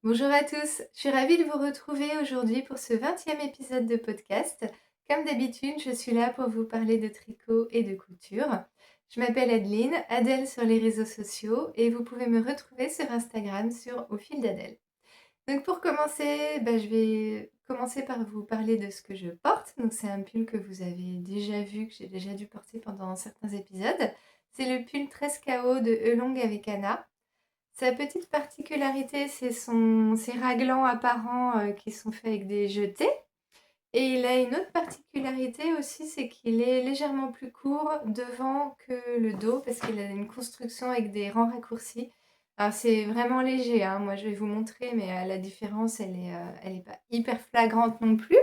Bonjour à tous, je suis ravie de vous retrouver aujourd'hui pour ce 20e épisode de podcast. Comme d'habitude, je suis là pour vous parler de tricot et de couture. Je m'appelle Adeline, Adèle sur les réseaux sociaux et vous pouvez me retrouver sur Instagram sur Au fil d'Adèle. Donc pour commencer, je vais commencer par vous parler de ce que je porte. Donc c'est un pull que vous avez déjà vu, que j'ai déjà dû porter pendant certains épisodes. C'est le pull 13KO de Elong avec Anna. Sa petite particularité, ses raglans apparents qui sont faits avec des jetés. Et il a une autre particularité aussi, c'est qu'il est légèrement plus court devant que le dos parce qu'il a une construction avec des rangs raccourcis. Alors c'est vraiment léger, hein. Moi je vais vous montrer, mais la différence, elle est pas hyper flagrante non plus.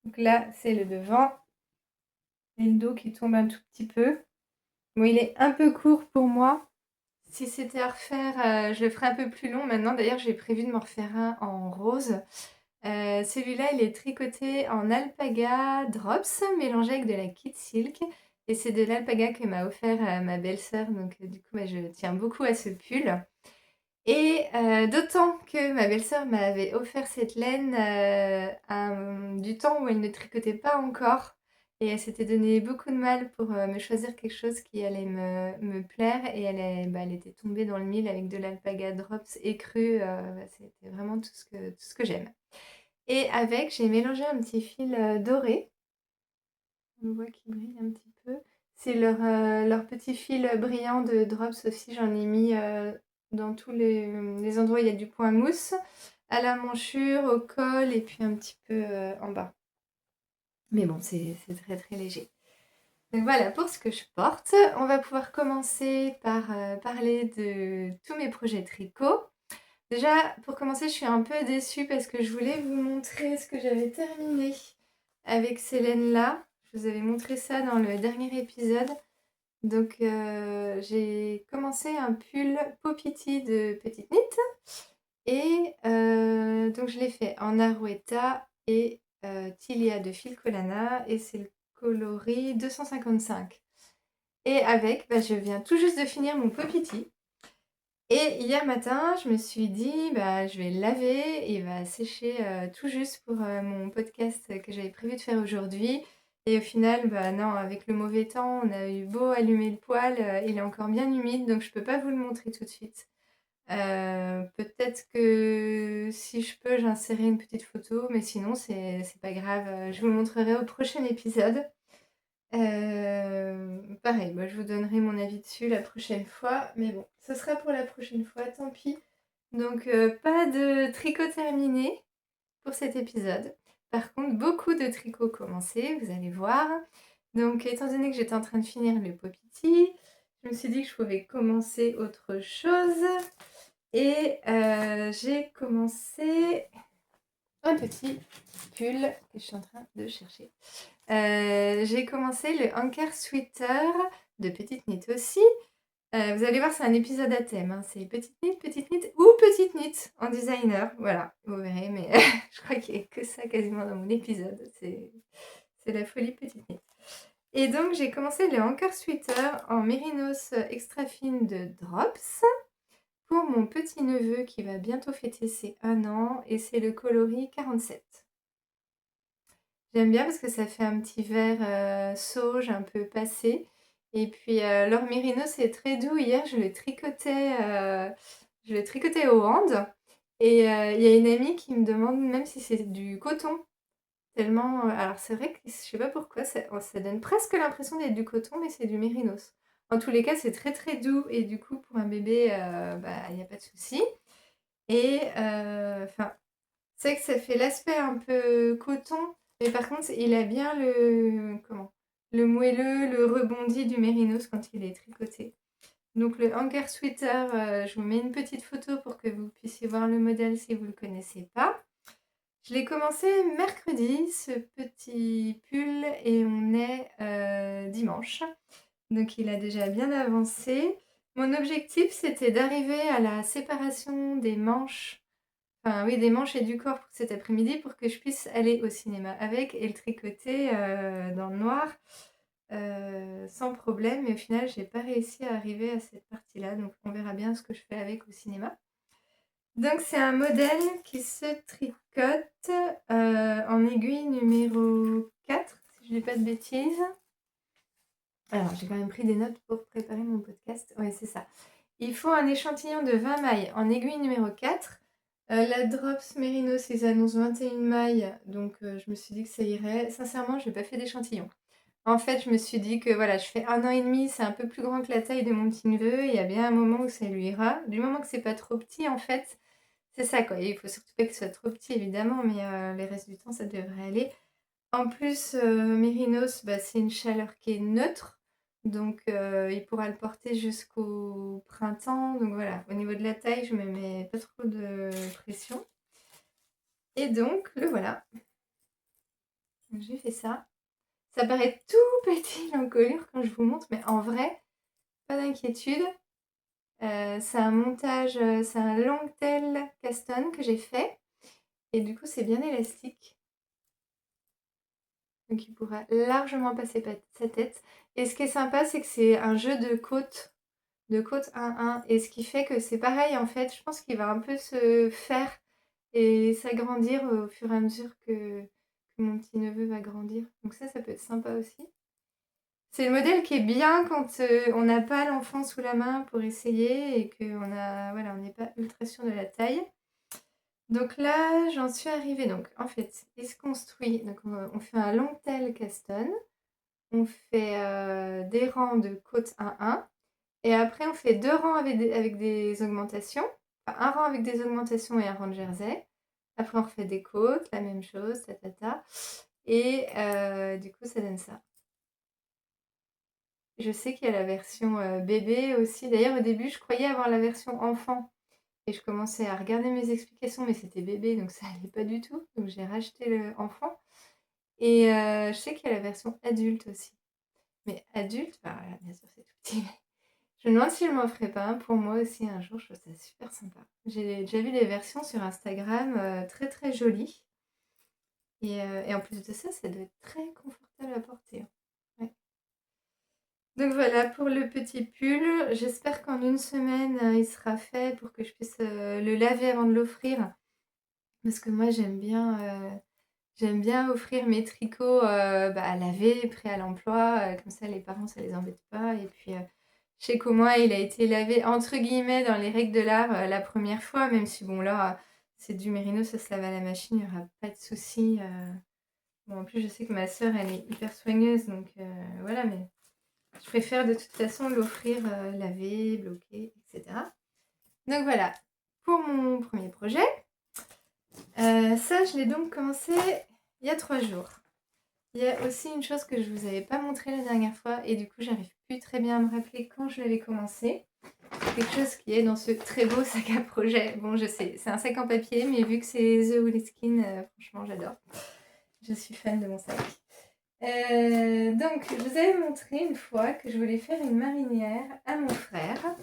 Donc là, c'est le devant et le dos qui tombe un tout petit peu. Bon, il est un peu court pour moi. Si c'était à refaire, je le ferais un peu plus long maintenant. D'ailleurs, j'ai prévu de m'en refaire un en rose. Celui-là, il est tricoté en alpaga drops mélangé avec de la kid silk et c'est de l'alpaga que m'a offert, ma belle-sœur donc du coup, je tiens beaucoup à ce pull et d'autant que ma belle-sœur m'avait offert cette laine, du temps où elle ne tricotait pas encore et elle s'était donné beaucoup de mal pour, me choisir quelque chose qui allait me plaire et elle était tombée dans le mille avec de l'alpaga drops écru, c'était vraiment tout ce que j'aime. Et avec, j'ai mélangé un petit fil doré. On voit qu'il brille un petit peu. C'est leur petit fil brillant de drops aussi. J'en ai mis dans tous les endroits où il y a du point mousse, à la manchure, au col et puis un petit peu en bas. Mais bon, c'est très très léger. Donc voilà pour ce que je porte. On va pouvoir commencer par parler de tous mes projets tricot. Déjà, pour commencer, je suis un peu déçue parce que je voulais vous montrer ce que j'avais terminé avec ces laines-là. Je vous avais montré ça dans le dernier épisode. Donc, j'ai commencé un pull Popiti de Petite Knit. Et donc, je l'ai fait en Arouetta et Tilia de Fil Colana. Et c'est le coloris 255. Et avec, je viens tout juste de finir mon Popiti. Et hier matin, je me suis dit, je vais le laver, il va sécher tout juste pour mon podcast que j'avais prévu de faire aujourd'hui. Et au final, non, avec le mauvais temps, on a eu beau allumer le poêle, il est encore bien humide, donc je peux pas vous le montrer tout de suite. Peut-être que si je peux, j'insérerai une petite photo, mais sinon, c'est pas grave, je vous le montrerai au prochain épisode. Pareil, je vous donnerai mon avis dessus la prochaine fois, mais bon, ce sera pour la prochaine fois, tant pis. Donc pas de tricot terminé pour cet épisode. Par contre, beaucoup de tricots commencés, vous allez voir. Donc étant donné que j'étais en train de finir le Popiti, je me suis dit que je pouvais commencer autre chose. Et j'ai commencé un petit pull que je suis en train de chercher. J'ai commencé le Anker Sweater de Petite Knit aussi. Vous allez voir, c'est un épisode à thème, hein. C'est Petite Knit ou Petite Knit en designer. Voilà, vous verrez, mais je crois qu'il n'y a que ça quasiment dans mon épisode. C'est la folie Petite Knit. Et donc, j'ai commencé le Anker Sweater en mérinos extra fine de Drops pour mon petit neveu qui va bientôt fêter ses 1 an et c'est le coloris 47. J'aime bien parce que ça fait un petit vert sauge un peu passé. Et puis leur mérino, c'est très doux. Hier, je le tricotais au hand. Et il y a une amie qui me demande même si c'est du coton. Tellement. Alors c'est vrai que je sais pas pourquoi, ça donne presque l'impression d'être du coton, mais c'est du mérinos. En tous les cas, c'est très très doux. Et du coup, pour un bébé, il n'y a pas de souci. Et enfin, c'est vrai que ça fait l'aspect un peu coton, mais par contre, il a bien le moelleux, le rebondi du mérinos quand il est tricoté. Donc le hanger sweater, je vous mets une petite photo pour que vous puissiez voir le modèle si vous ne le connaissez pas. Je l'ai commencé mercredi, ce petit pull, et on est dimanche. Donc il a déjà bien avancé. Mon objectif, c'était d'arriver à la séparation des manches. Enfin oui, des manches et du corps pour cet après-midi pour que je puisse aller au cinéma avec et le tricoter dans le noir sans problème. Mais au final, j'ai pas réussi à arriver à cette partie-là. Donc on verra bien ce que je fais avec au cinéma. Donc c'est un modèle qui se tricote en aiguille numéro 4, si je dis pas de bêtises. Alors j'ai quand même pris des notes pour préparer mon podcast. Ouais, c'est ça. Il faut un échantillon de 20 mailles en aiguille numéro 4. La Drops Mérinos, ils annoncent 21 mailles, donc je me suis dit que ça irait. Sincèrement, je n'ai pas fait d'échantillon. En fait, je me suis dit que voilà, je fais 1 an et demi, c'est un peu plus grand que la taille de mon petit neveu. Il y a bien un moment où ça lui ira. Du moment que c'est pas trop petit, en fait, c'est ça quoi. Il faut surtout pas que ce soit trop petit, évidemment, mais les restes du temps, ça devrait aller. En plus, Mérinos, bah, c'est une chaleur qui est neutre, donc il pourra le porter jusqu'au printemps. Donc voilà, au niveau de la taille, je me mets pas trop de pression. Et donc, le voilà. Donc, j'ai fait ça. Ça paraît tout petit l'encolure quand je vous montre, mais en vrai, pas d'inquiétude. C'est un montage, c'est un long tail Caston que j'ai fait. Et du coup, c'est bien élastique. Donc il pourra largement passer sa tête. Et ce qui est sympa, c'est que c'est un jeu de côte 1-1. Et ce qui fait que c'est pareil, en fait, je pense qu'il va un peu se faire et s'agrandir au fur et à mesure que mon petit neveu va grandir. Donc ça peut être sympa aussi. C'est le modèle qui est bien quand on n'a pas l'enfant sous la main pour essayer et qu'on voilà, on n'est pas ultra sûr de la taille. Donc là, j'en suis arrivée. Donc en fait, il se construit. Donc on fait un long tail Caston. On fait des rangs de côte 1-1. Et après, on fait 2 rangs avec des augmentations. Enfin, un rang avec des augmentations et un rang de jersey. Après, on refait des côtes, la même chose, ta. Et du coup, ça donne ça. Je sais qu'il y a la version bébé aussi. D'ailleurs, au début, je croyais avoir la version enfant. Et je commençais à regarder mes explications, mais c'était bébé, donc ça allait pas du tout. Donc j'ai racheté le enfant. Et je sais qu'il y a la version adulte aussi. Mais adulte, bah voilà, bien sûr, c'est tout petit. Je me demande si je m'en ferai pas un pour moi aussi un jour. Je trouve ça super sympa. J'ai déjà vu les versions sur Instagram très très jolies. Et en plus de ça, ça doit être très confortable à porter, hein. Ouais. Donc voilà pour le petit pull. J'espère qu'en une semaine, il sera fait pour que je puisse le laver avant de l'offrir. Parce que moi, j'aime bien offrir mes tricots bah, à laver, prêts à l'emploi. Comme ça, les parents, ça les embête pas. Et puis, je sais qu'au moins, il a été lavé, entre guillemets, dans les règles de l'art la première fois. Même si, bon, là, c'est du mérino, ça se lave à la machine, il n'y aura pas de souci. Bon, en plus, je sais que ma sœur, elle est hyper soigneuse. Donc, voilà, mais je préfère de toute façon l'offrir lavé, bloqué, etc. Donc, voilà, pour mon premier projet. Ça, je l'ai donc commencé il y a 3 jours. Il y a aussi une chose que je vous avais pas montré la dernière fois et du coup, j'arrive plus très bien à me rappeler quand je l'avais commencé. Quelque chose qui est dans ce très beau sac à projet. Bon, je sais, c'est un sac en papier, mais vu que c'est The Woolskin, franchement, j'adore. Je suis fan de mon sac. Donc, je vous avais montré une fois que je voulais faire une marinière à mon frère.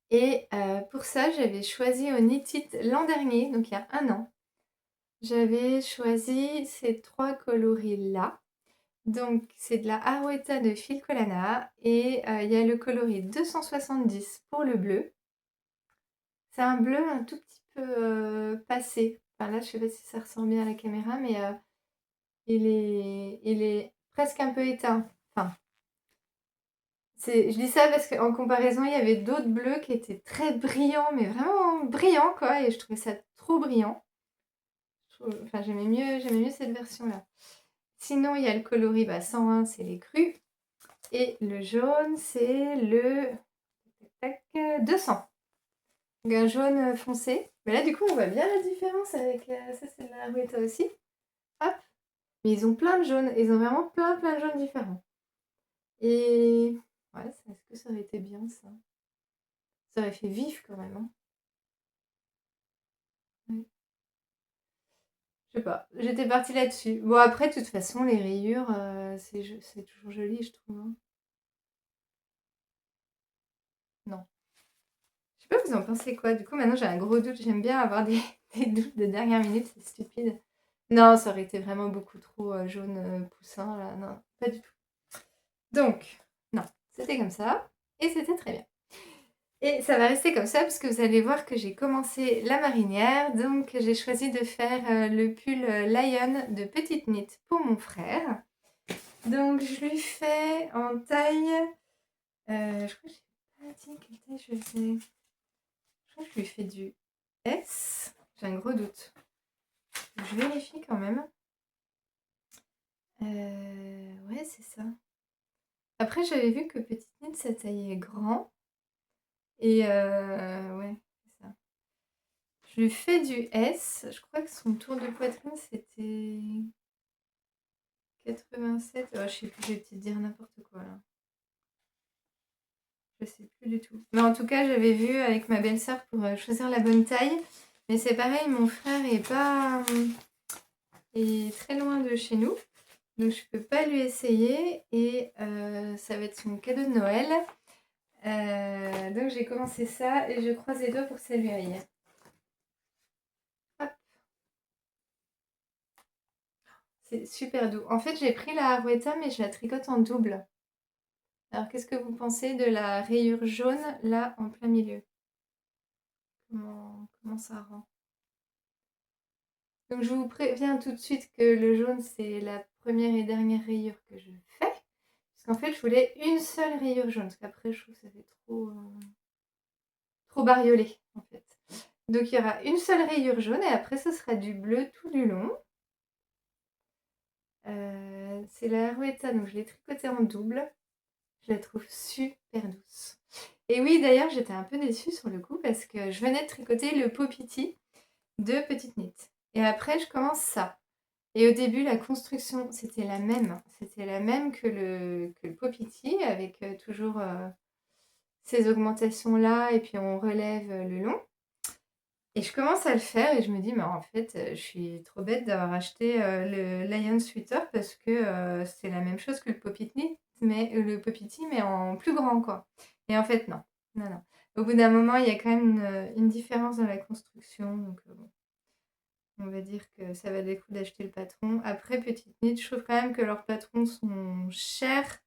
Et pour ça, j'avais choisi au Knit It l'an dernier, donc il y a 1 an. J'avais choisi ces 3 coloris-là. Donc, c'est de la Arouetta de Filcolana et il y a le coloris 270 pour le bleu. C'est un bleu un tout petit peu passé. Enfin, là, je sais pas si ça ressort bien à la caméra, mais il est presque un peu éteint. Enfin, je dis ça parce qu'en comparaison, il y avait d'autres bleus qui étaient très brillants, mais vraiment brillants, quoi, et je trouvais ça trop brillant. Enfin, j'aimais mieux cette version-là. Sinon, il y a le coloris 101, c'est les crus. Et le jaune, c'est le 200. Donc un jaune foncé. Mais là, du coup, on voit bien la différence avec ça, c'est de la Arouetta aussi. Hop. Mais ils ont plein de jaunes. Ils ont vraiment plein, plein de jaunes différents. Et ouais, est-ce que ça aurait été bien, ça? Ça aurait fait vif quand même, hein. Ouais. Je sais pas. J'étais partie là-dessus. Bon, après, de toute façon, les rayures, c'est toujours joli, je trouve, hein. Non. Je sais pas, vous en pensez quoi? Du coup, maintenant, j'ai un gros doute. J'aime bien avoir des, des doutes de dernière minute, c'est stupide. Non, ça aurait été vraiment beaucoup trop jaune poussin, là. Non, pas du tout. Donc, non, c'était comme ça. Et c'était très bien. Et ça va rester comme ça parce que vous allez voir que j'ai commencé la marinière. Donc j'ai choisi de faire le pull Lion de Petite Knit pour mon frère. Donc je lui fais en taille... je crois que j'ai pas dit quelle taille je faisais. Je crois que je lui fais du S. J'ai un gros doute. Je vérifie quand même. Ouais, c'est ça. Après, j'avais vu que Petite Knit, ça taillait grand. Et ouais, c'est ça. Je lui fais du S. Je crois que son tour de poitrine, c'était 87. Oh, je sais plus, je vais peut-être dire n'importe quoi là. Je sais plus du tout. Mais en tout cas, j'avais vu avec ma belle-sœur pour choisir la bonne taille. Mais c'est pareil, mon frère est très loin de chez nous. Donc je peux pas lui essayer. Et ça va être son cadeau de Noël. Donc j'ai commencé ça et je croise les doigts pour que ça lui aille. Hop, c'est super doux. En fait, j'ai pris la Harwetta, mais je la tricote en double. Alors, qu'est-ce que vous pensez de la rayure jaune, là, en plein milieu? Comment ça rend? Donc, je vous préviens tout de suite que le jaune, c'est la première et dernière rayure que je fais. Parce qu'en fait, je voulais une seule rayure jaune. Parce qu'après, je trouve que ça fait trop bariolé, en fait. Donc, il y aura une seule rayure jaune et après, ce sera du bleu tout du long. C'est la Harwetta, donc je l'ai tricotée en double. Je la trouve super douce. Et oui, d'ailleurs, j'étais un peu déçue sur le coup parce que je venais de tricoter le Popiti de Petite Knit. Et après, je commence ça. Et au début, la construction, c'était la même. C'était la même que le Popiti, avec toujours ces augmentations-là, et puis on relève le long. Et je commence à le faire et je me dis, mais en fait, je suis trop bête d'avoir acheté le Lion Sweater parce que c'est la même chose que le Popiti, mais en plus grand, quoi. Et en fait, non. Non, non. Au bout d'un moment, il y a quand même une différence dans la construction. Donc, bon, on va dire que ça va des coups d'acheter le patron. Après, Petite Knit, je trouve quand même que leurs patrons sont chers,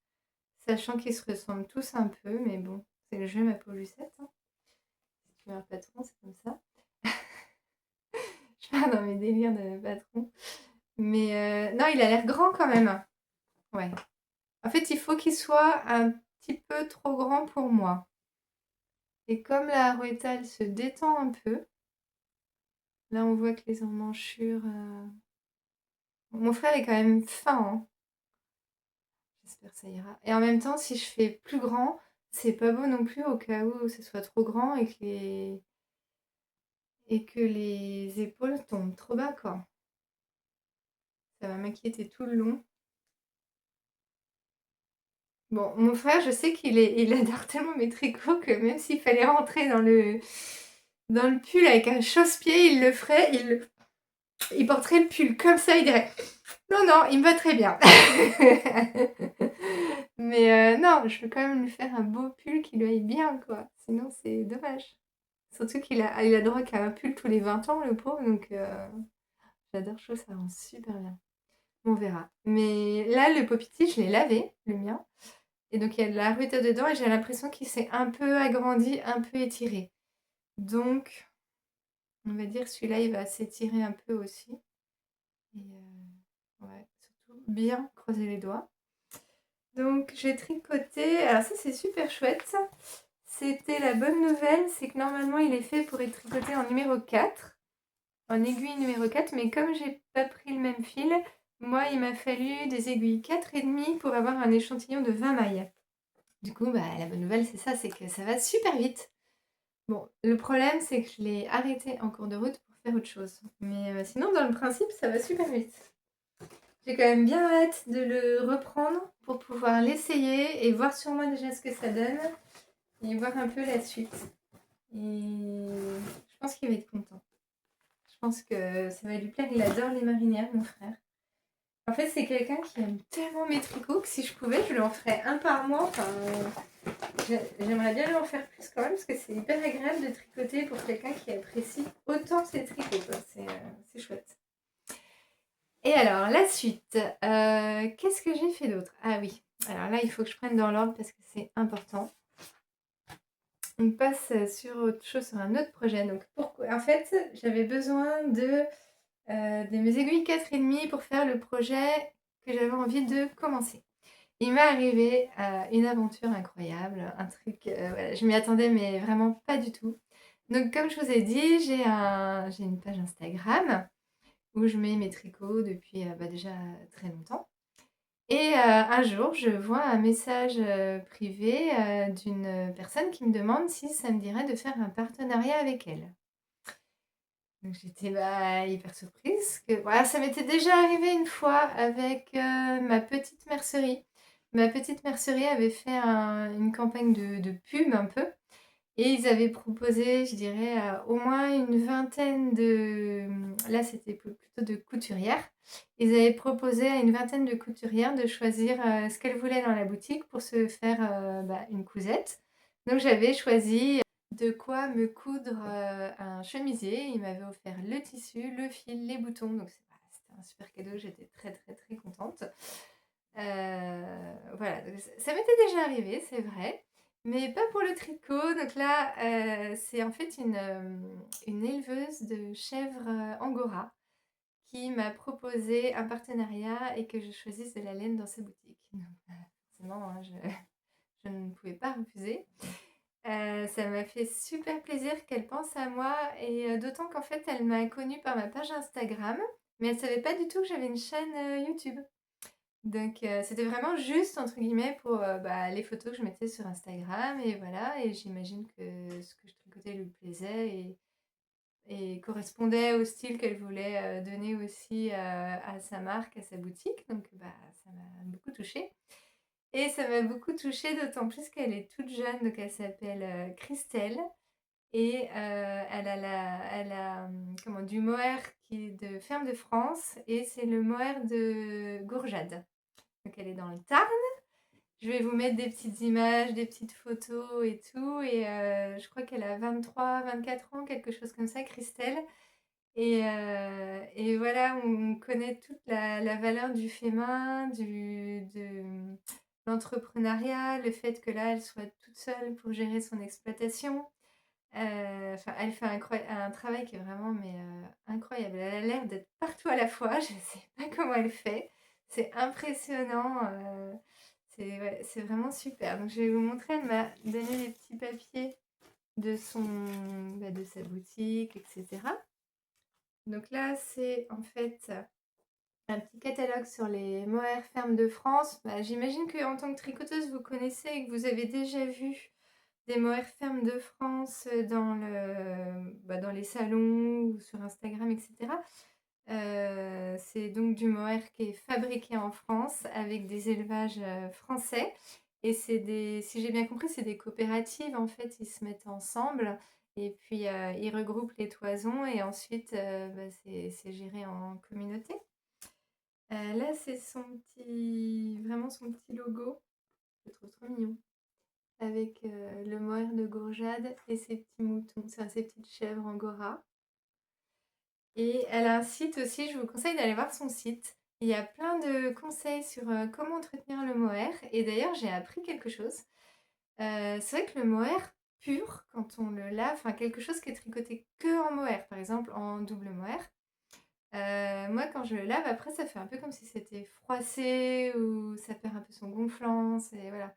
sachant qu'ils se ressemblent tous un peu. Mais bon, c'est le jeu, ma pauvre Lucette, hein. Si tu veux un patron, c'est comme ça. Je pars dans mes délires de patron. Mais non, il a l'air grand quand même. Ouais. En fait, il faut qu'il soit un petit peu trop grand pour moi. Et comme la Rueta, elle se détend un peu, là, on voit que les emmanchures... Mon frère est quand même fin, hein. J'espère que ça ira. Et en même temps, si je fais plus grand, c'est pas beau non plus au cas où ce soit trop grand et que les épaules tombent trop bas, quoi. Ça va m'inquiéter tout le long. Bon, mon frère, je sais il adore tellement mes tricots que même s'il fallait rentrer dans le pull avec un chausse-pied, il le ferait. Il porterait le pull comme ça, il dirait non, non, il me va très bien. Mais non, je veux quand même lui faire un beau pull qui lui aille bien, quoi. Sinon, c'est dommage. Surtout il a droit qu'à un pull tous les 20 ans, le pauvre. Donc, j'adore, je trouve ça rend super bien. On verra. Mais là, le Popiti, je l'ai lavé, le mien. Et donc, il y a de la ruta dedans et j'ai l'impression qu'il s'est un peu agrandi, un peu étiré. Donc, on va dire celui-là, il va s'étirer un peu aussi. Et ouais, surtout bien croiser les doigts. Donc, j'ai tricoté. Alors, ça, c'est super chouette. C'était la bonne nouvelle, c'est que normalement, il est fait pour être tricoté en numéro 4, en aiguille numéro 4. Mais comme j'ai pas pris le même fil, moi, il m'a fallu des aiguilles 4,5 pour avoir un échantillon de 20 mailles. Du coup, bah, la bonne nouvelle, c'est ça, c'est que ça va super vite. Bon, le problème, c'est que je l'ai arrêté en cours de route pour faire autre chose. Mais sinon, dans le principe, ça va super vite. J'ai quand même bien hâte de le reprendre pour pouvoir l'essayer et voir sur moi déjà ce que ça donne et voir un peu la suite. Et je pense qu'il va être content. Je pense que ça va lui plaire. Il adore les marinières, mon frère. En fait, c'est quelqu'un qui aime tellement mes tricots que si je pouvais, je lui en ferais un par mois. Enfin, j'aimerais bien lui en faire plus quand même parce que c'est hyper agréable de tricoter pour quelqu'un qui apprécie autant ses tricots. C'est chouette. Et alors, la suite. Qu'est-ce que j'ai fait d'autre? Ah oui. Alors là, il faut que je prenne dans l'ordre parce que c'est important. on passe, sur autre chose, sur un autre projet. Donc pourquoi en fait, j'avais besoin de mes aiguilles 4,5 pour faire le projet que j'avais envie de commencer. Il m'est arrivé, une aventure incroyable, un truc, voilà, je m'y attendais mais vraiment pas du tout. Donc comme je vous ai dit, j'ai une page Instagram où je mets mes tricots depuis, déjà très longtemps et un jour, je vois un message, privé, d'une personne qui me demande si ça me dirait de faire un partenariat avec elle. Donc j'étais, bah, hyper surprise que voilà, ça m'était déjà arrivé une fois avec, ma petite mercerie. Ma petite mercerie avait fait une campagne de pub un peu et ils avaient proposé, je dirais, au moins une vingtaine de, là c'était plutôt de couturières. Ils avaient proposé à une vingtaine de couturières de choisir, ce qu'elles voulaient dans la boutique pour se faire, une cousette. Donc j'avais choisi de quoi me coudre, un chemisier. Ils m'avaient offert le tissu, le fil, les boutons, donc c'était un super cadeau, j'étais très, très, très contente. Voilà, donc ça m'était déjà arrivé, c'est vrai, mais pas pour le tricot. Donc là, c'est en fait une éleveuse de chèvres, angora qui m'a proposé un partenariat et que je choisisse de la laine dans sa boutique. Donc forcément, hein, je ne pouvais pas refuser. Ça m'a fait super plaisir qu'elle pense à moi et d'autant qu'en fait, elle m'a connue par ma page Instagram, mais elle savait pas du tout que j'avais une chaîne, YouTube. Donc c'était vraiment «juste» entre guillemets pour, les photos que je mettais sur Instagram et voilà, et j'imagine que ce que je tricotais lui plaisait et correspondait au style qu'elle voulait, donner aussi, à sa marque, à sa boutique. Donc ça m'a beaucoup touchée et ça m'a beaucoup touchée d'autant plus qu'elle est toute jeune, donc elle s'appelle, Christelle et elle a, comment, du mohair qui est de Ferme de France et c'est le mohair de Gourjade. Donc elle est dans le Tarn. Je vais vous mettre des petites images, des petites photos et tout et je crois qu'elle a 23-24 ans, quelque chose comme ça, Christelle et voilà, on connaît toute la valeur du fait main, l'entrepreneuriat, le fait que là, elle soit toute seule pour gérer son exploitation. Enfin, elle fait un travail qui est vraiment mais incroyable. Elle a l'air d'être partout à la fois, je ne sais pas comment elle fait. C'est impressionnant, c'est ouais, c'est vraiment super. Donc je vais vous montrer, elle m'a donné les petits papiers de de sa boutique et cetera. Donc là, c'est en fait un petit catalogue sur les mohair fermes de France. J'imagine qu'en tant que tricoteuse, vous connaissez et que vous avez déjà vu des mohair fermes de France, dans les salons ou sur Instagram et cetera. C'est donc du mohair qui est fabriqué en France avec des élevages, français et c'est des si j'ai bien compris, c'est des coopératives, en fait. Ils se mettent ensemble et puis, ils regroupent les toisons et ensuite, c'est géré en communauté. Là, c'est son petit logo. Je le trouve trop mignon avec, le mohair de Gourjade et ses petits moutons, enfin ses petites chèvres angora. Et elle a un site aussi, je vous conseille d'aller voir son site. Il y a plein de conseils sur, comment entretenir le mohair et d'ailleurs j'ai appris quelque chose. C'est vrai que le mohair pur, quand on le lave, enfin quelque chose qui est tricoté que en mohair, par exemple en double mohair, moi quand je le lave après ça fait un peu comme si c'était froissé ou ça perd un peu son gonflant, c'est voilà.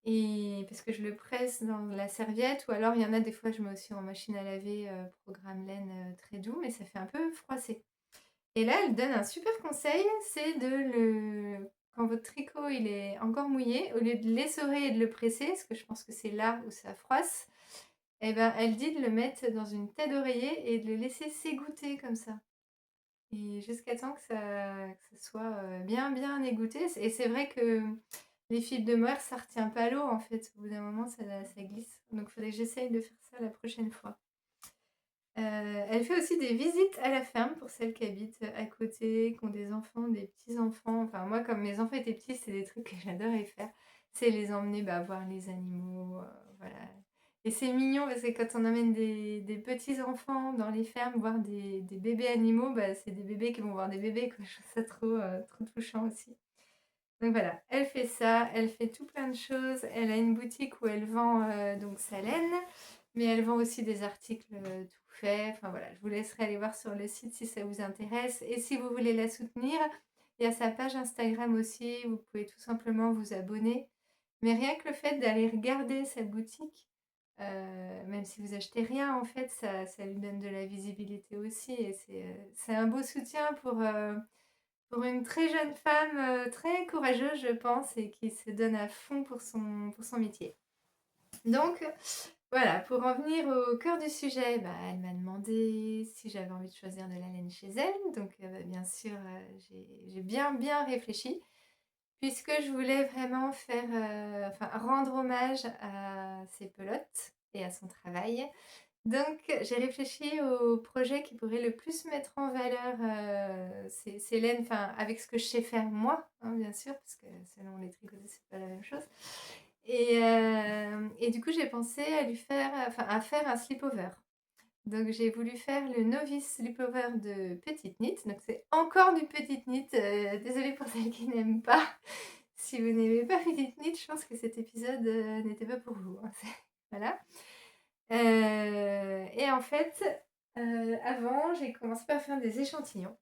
Et parce que je le presse dans la serviette ou alors il y en a des fois je mets aussi en machine à laver, programme laine, très doux, mais ça fait un peu froissé. Et là, elle donne un super conseil, c'est de le quand votre tricot il est encore mouillé, au lieu de l'essorer et de le presser, parce que je pense que c'est là où ça froisse, et ben, elle dit de le mettre dans une tête d'oreiller et de le laisser s'égoutter comme ça. Et jusqu'à temps que ça soit, bien, bien égoutté. Et c'est vrai que les fils de mohair, ça retient pas l'eau, en fait. Au bout d'un moment, ça glisse. Donc, il faudrait que j'essaye de faire ça la prochaine fois. Elle fait aussi des visites à la ferme pour celles qui habitent, à côté, qui ont des enfants, des petits-enfants. Enfin, moi, comme mes enfants étaient petits, c'est des trucs que j'adorais faire. C'est les emmener, voir les animaux, voilà. Et c'est mignon parce que quand on emmène des petits-enfants dans les fermes voir des bébés animaux, c'est des bébés qui vont voir des bébés, quoi. Je trouve ça trop, trop touchant aussi. Donc voilà, elle fait ça, elle fait tout plein de choses. Elle a une boutique où elle vend donc sa laine, mais elle vend aussi des articles tout faits. Enfin voilà, je vous laisserai aller voir sur le site si ça vous intéresse. Et si vous voulez la soutenir, il y a sa page Instagram aussi. Vous pouvez tout simplement vous abonner. Mais rien que le fait d'aller regarder sa boutique, même si vous achetez rien, en fait, ça lui donne de la visibilité aussi. Et c'est un beau soutien pour une très jeune femme, très courageuse, je pense, et qui se donne à fond pour son métier. Donc, voilà, pour en venir au cœur du sujet, bah, elle m'a demandé si j'avais envie de choisir de la laine chez elle. Donc, bah, bien sûr, j'ai bien réfléchi, puisque je voulais vraiment faire, enfin, rendre hommage à ses pelotes et à son travail. Donc, j'ai réfléchi au projet qui pourrait le plus mettre en valeur ces laines, enfin, avec ce que je sais faire moi, hein, bien sûr, parce que selon les tricotés, c'est pas la même chose. Et du coup, j'ai pensé à lui faire, enfin, à faire un slip-over. Donc, j'ai voulu faire le novice slip-over de Petite Knit. Donc, c'est encore du Petite Knit. Désolée pour celles qui n'aiment pas. Si vous n'aimez pas Petite Knit, je pense que cet épisode n'était pas pour vous, hein. Voilà. Et en fait, avant, j'ai commencé par faire des échantillons.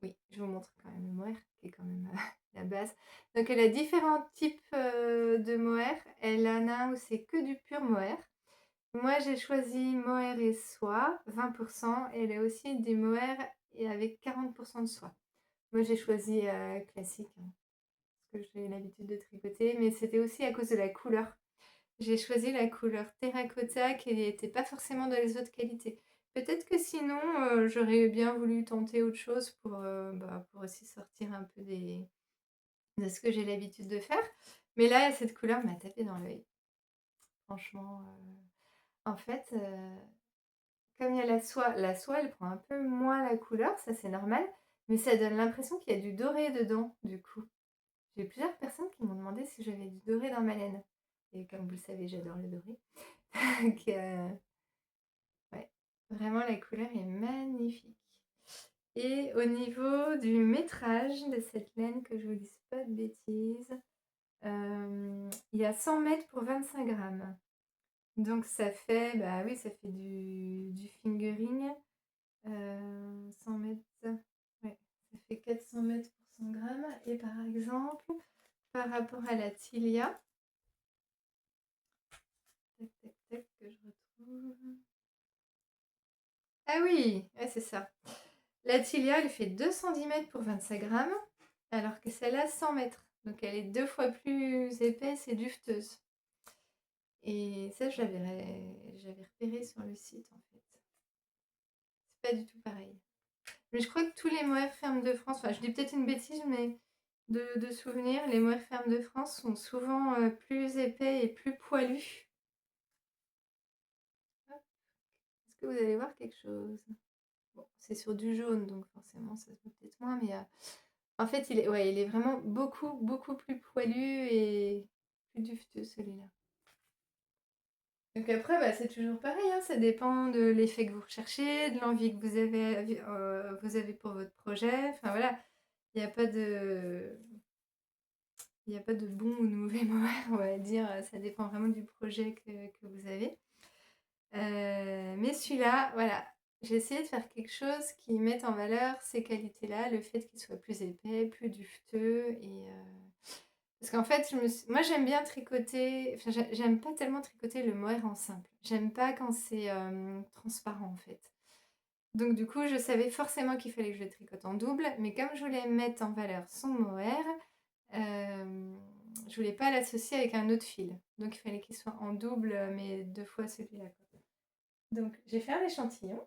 Oui, je vous montre quand même le mohair, qui est quand même la base. Donc, elle a différents types de mohair. Elle en a un où c'est que du pur mohair. Moi, j'ai choisi mohair et soie, 20%. Et elle a aussi du mohair et avec 40% de soie. Moi, j'ai choisi classique, hein, parce que j'ai l'habitude de tricoter, mais c'était aussi à cause de la couleur. J'ai choisi la couleur terracotta qui n'était pas forcément dans les autres qualités. Peut-être que sinon, j'aurais bien voulu tenter autre chose pour aussi sortir un peu de ce que j'ai l'habitude de faire. Mais là, cette couleur m'a tapé dans l'œil. Franchement, en fait, comme il y a la soie, elle prend un peu moins la couleur, ça c'est normal, mais ça donne l'impression qu'il y a du doré dedans, du coup. J'ai plusieurs personnes qui m'ont demandé si j'avais du doré dans ma laine. Et comme vous le savez, j'adore le doré. Donc, ouais, vraiment la couleur est magnifique. Et au niveau du métrage de cette laine, que je vous dise pas de bêtises, il y a 100 mètres pour 25 grammes. Donc ça fait, bah oui, ça fait du fingering. 100 mètres, ouais, ça fait 400 mètres pour 100 grammes. Et par exemple, par rapport à la Tilia, tac, tac, tac, que je retrouve. Ah oui, ouais, c'est ça. La Tilia, elle fait 210 mètres pour 25 grammes, alors que celle-là, 100 mètres. Donc elle est 2 fois plus épaisse et dufteuse. Et ça, j'avais repéré sur le site, en fait. C'est pas du tout pareil. Mais je crois que tous les mohair fermes de France, enfin je dis peut-être une bêtise, mais de souvenir, les mohair fermes de France sont souvent plus épais et plus poilus. Hop, est-ce que vous allez voir quelque chose? Bon, c'est sur du jaune, donc forcément ça se voit peut-être moins, mais en fait, il est vraiment beaucoup plus poilu et plus dufteux celui-là. Donc après, bah, c'est toujours pareil, hein, ça dépend de l'effet que vous recherchez, de l'envie que vous avez pour votre projet. Enfin voilà, il n'y a pas de, il n'y a pas de bon ou de mauvais moment, on va dire. Ça dépend vraiment du projet que vous avez. Mais celui-là, voilà, j'ai essayé de faire quelque chose qui mette en valeur ces qualités-là, le fait qu'il soit plus épais, plus dufteux. Parce qu'en fait, moi j'aime bien tricoter, enfin j'aime pas tellement tricoter le mohair en simple. J'aime pas quand c'est transparent en fait. Donc du coup, je savais forcément qu'il fallait que je le tricote en double, mais comme je voulais mettre en valeur son mohair, je voulais pas l'associer avec un autre fil. Donc il fallait qu'il soit en double, mais 2 fois celui-là, quoi. Donc j'ai fait un échantillon.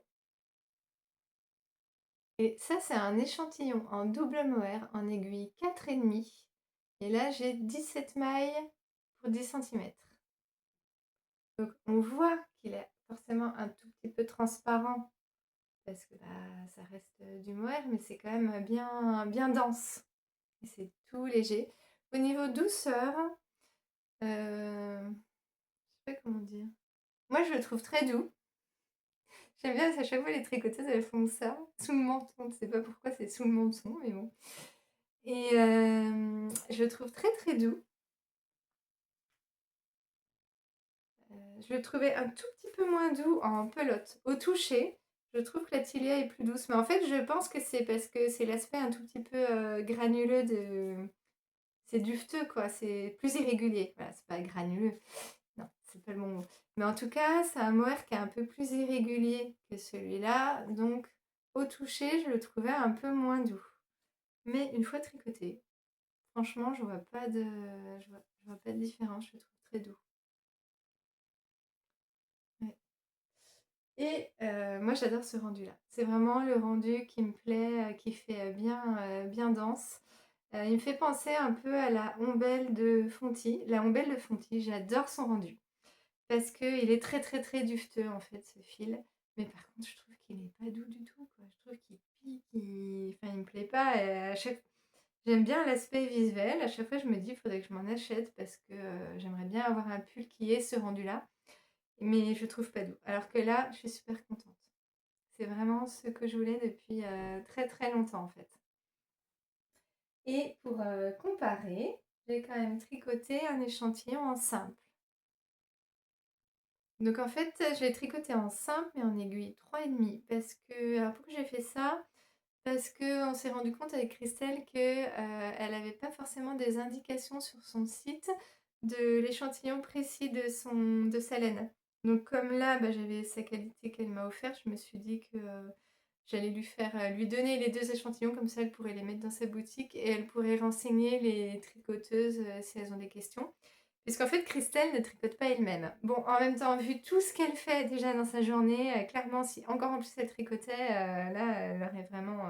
Et ça, c'est un échantillon en double mohair en aiguille 4,5. Et là, j'ai 17 mailles pour 10 centimètres. Donc on voit qu'il est forcément un tout petit peu transparent parce que bah, ça reste du mohair, mais c'est quand même bien dense. Et c'est tout léger. Au niveau douceur, je sais pas comment dire. Moi, je le trouve très doux. J'aime bien, à chaque fois, les tricoteuses, elles font ça, sous le menton. Je ne sais pas pourquoi c'est sous le menton, mais bon. Et je le trouve très, très doux. Je le trouvais un tout petit peu moins doux en pelote. Au toucher, je trouve que la Tilia est plus douce. Mais en fait, je pense que c'est parce que c'est l'aspect un tout petit peu granuleux de. C'est dufteux, quoi. C'est plus irrégulier. Voilà, c'est pas granuleux. Non, c'est pas le bon mot. Mais en tout cas, c'est un mohair qui est un peu plus irrégulier que celui-là. Donc, au toucher, je le trouvais un peu moins doux. Mais une fois tricoté, franchement, je vois pas de différence. Je le trouve très doux. Ouais. Et moi, j'adore ce rendu-là. C'est vraiment le rendu qui me plaît, qui fait bien dense. Il me fait penser un peu à la ombelle de Fonty. La ombelle de Fonty, j'adore son rendu. Parce qu'il est très très très dufteux en fait ce fil. Mais par contre je trouve qu'il n'est pas doux du tout, quoi. Je trouve qu'il pique, enfin il me plaît pas. J'aime bien l'aspect visuel. À chaque fois je me dis il faudrait que je m'en achète parce que j'aimerais bien avoir un pull qui ait ce rendu-là. Mais je trouve pas doux. Alors que là je suis super contente. C'est vraiment ce que je voulais depuis très très longtemps en fait. Et pour comparer, j'ai quand même tricoté un échantillon en simple. Donc en fait, je l'ai tricoté en simple mais en aiguille 3,5 parce que alors pourquoi j'ai fait ça? Parce qu'on s'est rendu compte avec Christelle que, elle avait pas forcément des indications sur son site de l'échantillon précis de sa laine. Donc comme là, bah, j'avais sa qualité qu'elle m'a offert, je me suis dit que, j'allais lui donner les 2 échantillons comme ça elle pourrait les mettre dans sa boutique et elle pourrait renseigner les tricoteuses, si elles ont des questions. Puisqu'en fait, Christelle ne tricote pas elle-même. Bon, en même temps, vu tout ce qu'elle fait déjà dans sa journée, clairement, si encore en plus elle tricotait, là, elle aurait vraiment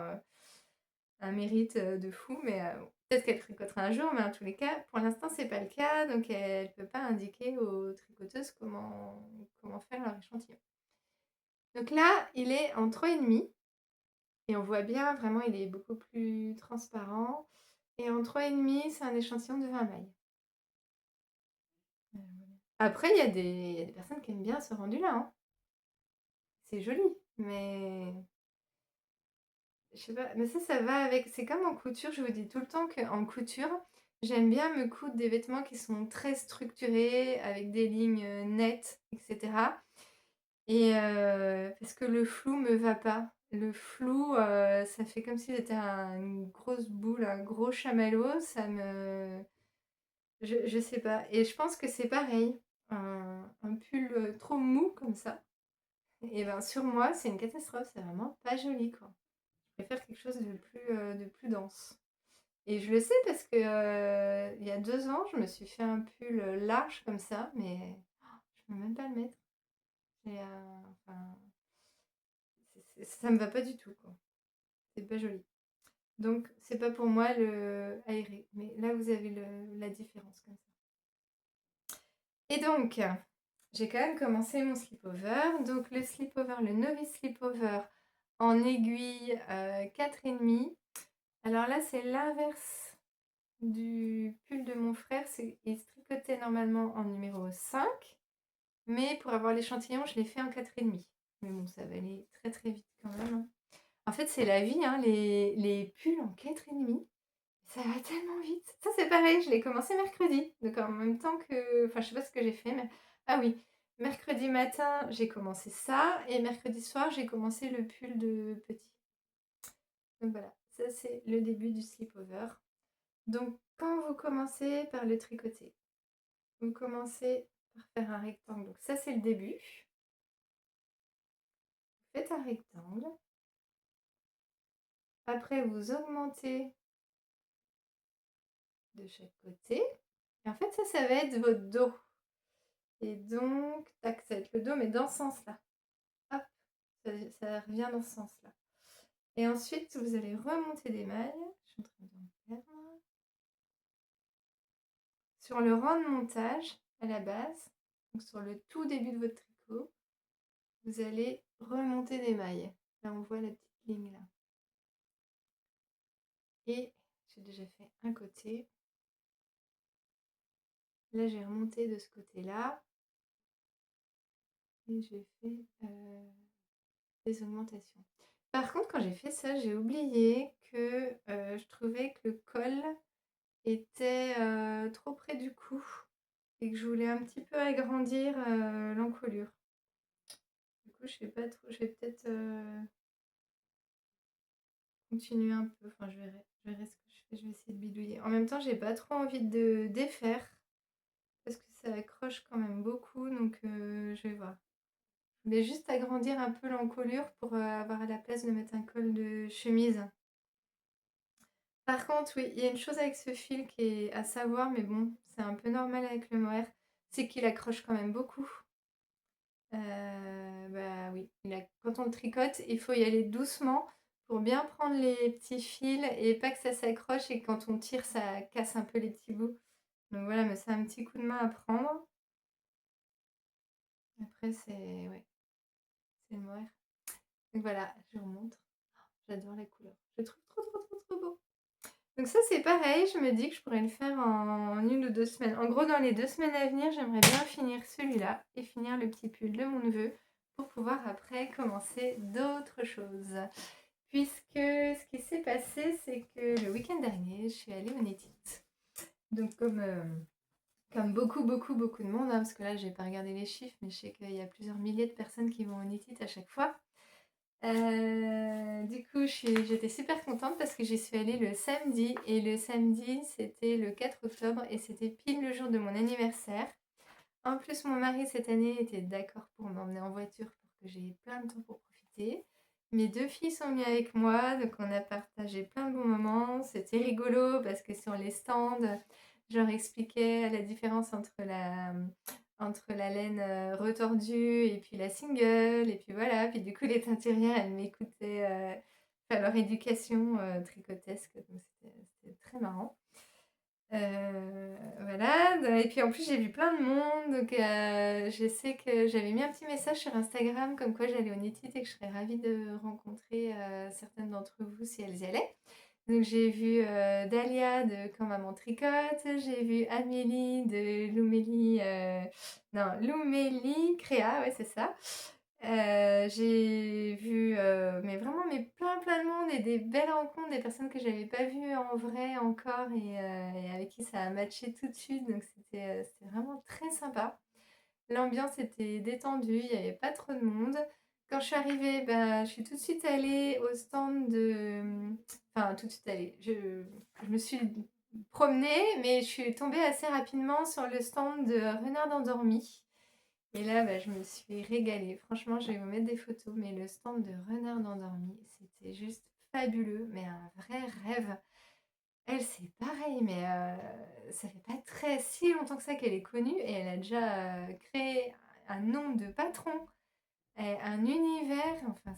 un mérite de fou. Mais bon, peut-être qu'elle tricotera un jour, mais en tous les cas, pour l'instant, c'est pas le cas. Donc, elle ne peut pas indiquer aux tricoteuses comment faire leur échantillon. Donc là, il est en 3,5. Et on voit bien, vraiment, il est beaucoup plus transparent. Et en 3,5, c'est un échantillon de 20 mailles. Après, il y a des personnes qui aiment bien ce rendu-là, hein. C'est joli, mais je sais pas, mais ça va avec. C'est comme en couture, je vous dis tout le temps qu'en couture, j'aime bien me coudre des vêtements qui sont très structurés, avec des lignes nettes, etc. Et parce que le flou me va pas. Le flou, ça fait comme si c'était une grosse boule, un gros chamallow. Je sais pas. Et je pense que c'est pareil. Un pull trop mou comme ça. Et ben sur moi, c'est une catastrophe. C'est vraiment pas joli, quoi. Je préfère quelque chose de plus dense. Et je le sais parce que il y a 2 ans, je me suis fait un pull large comme ça, mais je peux même pas le mettre. Enfin, ça me va pas du tout, quoi. C'est pas joli. Donc, c'est pas pour moi le aéré. Mais là, vous avez la différence comme ça. Et donc, j'ai quand même commencé mon slip-over. Donc, le slip-over, le novice slip-over en aiguille 4,5. Alors là, c'est l'inverse du pull de mon frère. Il se tricotait normalement en numéro 5. Mais pour avoir l'échantillon, je l'ai fait en 4,5. Mais bon, ça va aller très très vite quand même, hein. En fait, c'est la vie, hein, les pulls en 4,5. Ça va tellement vite. Ça, c'est pareil, je l'ai commencé mercredi. Donc en même temps que. Enfin, je sais pas ce que j'ai fait, mais. Ah oui, mercredi matin, j'ai commencé ça. Et mercredi soir, j'ai commencé le pull de petit. Donc voilà, ça, c'est le début du slip-over. Donc, quand vous commencez par le tricoter, vous commencez par faire un rectangle. Donc, ça, c'est le début. Vous faites un rectangle. Après, vous augmentez de chaque côté. Et en fait, ça va être votre dos. Et donc, tac, ça va être le dos, mais dans ce sens-là. Hop, ça revient dans ce sens-là. Et ensuite, vous allez remonter des mailles. Je suis en train de faire. Sur le rang de montage, à la base, donc sur le tout début de votre tricot, vous allez remonter des mailles. Là, on voit la petite ligne là. Et j'ai déjà fait un côté. Là, j'ai remonté de ce côté-là. Et j'ai fait des augmentations. Par contre, quand j'ai fait ça, j'ai oublié que je trouvais que le col était trop près du cou et que je voulais un petit peu agrandir l'encolure. Du coup, je sais pas trop, je vais peut-être continuer un peu. Enfin, je verrai ce que je fais. Je vais essayer de bidouiller. En même temps, j'ai pas trop envie de défaire parce que ça accroche quand même beaucoup. Donc, je vais voir. Je voulais juste agrandir un peu l'encolure pour avoir la place de mettre un col de chemise. Par contre, oui, il y a une chose avec ce fil qui est à savoir, mais bon, c'est un peu normal avec le mohair, c'est qu'il accroche quand même beaucoup. Bah oui, quand on le tricote, il faut y aller doucement pour bien prendre les petits fils et pas que ça s'accroche et quand on tire, ça casse un peu les petits bouts. Donc voilà, mais c'est un petit coup de main à prendre. Après, ouais, c'est le mohair. Donc voilà, je vous remontre. J'adore la couleur. Je le trouve trop, trop, trop, trop beau. Donc ça, c'est pareil, je me dis que je pourrais le faire en 1 ou 2 semaines. En gros, dans les 2 semaines à venir, j'aimerais bien finir celui-là et finir le petit pull de mon neveu pour pouvoir après commencer d'autres choses. Puisque ce qui s'est passé, c'est que le week-end dernier, je suis allée au Netit. Donc comme beaucoup, beaucoup, beaucoup de monde, hein, parce que là, j'ai pas regardé les chiffres, mais je sais qu'il y a plusieurs milliers de personnes qui vont au Netit à chaque fois. Du coup, j'étais super contente parce que j'y suis allée le samedi. Et le samedi, c'était le 4 octobre et c'était pile le jour de mon anniversaire. En plus, mon mari, cette année, était d'accord pour m'emmener en voiture pour que j'ai plein de temps pour profiter. Mes 2 filles sont venues avec moi, donc on a partagé plein de bons moments. C'était rigolo parce que sur les stands, je leur expliquais la différence entre la laine retordue et puis la single. Et puis voilà, puis du coup, les teinturières, elles m'écoutaient faire leur éducation tricotesque. Donc c'était très marrant. Voilà, et puis en plus j'ai vu plein de monde, donc je sais que j'avais mis un petit message sur Instagram comme quoi j'allais au Knitted et que je serais ravie de rencontrer certaines d'entre vous si elles y allaient. Donc j'ai vu Dalia de Quand Maman Tricote, j'ai vu Amélie de non, Loumélie Créa, ouais c'est ça. J'ai vu mais vraiment mais plein plein de monde et des belles rencontres, des personnes que j'avais pas vues en vrai encore et avec qui ça a matché tout de suite. Donc c'était vraiment très sympa. L'ambiance était détendue, il y avait pas trop de monde. Quand je suis arrivée, bah, je suis tout de suite allée au stand enfin tout de suite allée. Je me suis promenée, mais je suis tombée assez rapidement sur le stand de Renard endormi. Et là, bah, je me suis régalée. Franchement, je vais vous mettre des photos, mais le stand de Renard endormi, c'était juste fabuleux, mais un vrai rêve. Elle, c'est pareil, mais ça fait pas très si longtemps que ça qu'elle est connue et elle a déjà créé un nombre de patrons, un univers, enfin,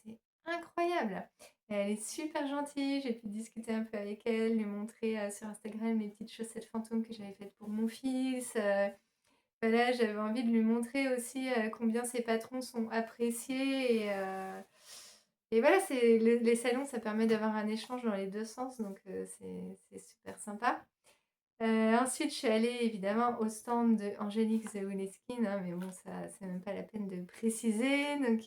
c'est incroyable. Et elle est super gentille, j'ai pu discuter un peu avec elle, lui montrer sur Instagram les petites chaussettes fantômes que j'avais faites pour mon fils. Voilà, j'avais envie de lui montrer aussi combien ses patrons sont appréciés. Et voilà, les salons, ça permet d'avoir un échange dans les deux sens, donc c'est super sympa. Ensuite, je suis allée évidemment au stand de Angélique Zawuleskin, hein, mais bon, ça, c'est même pas la peine de préciser. Donc,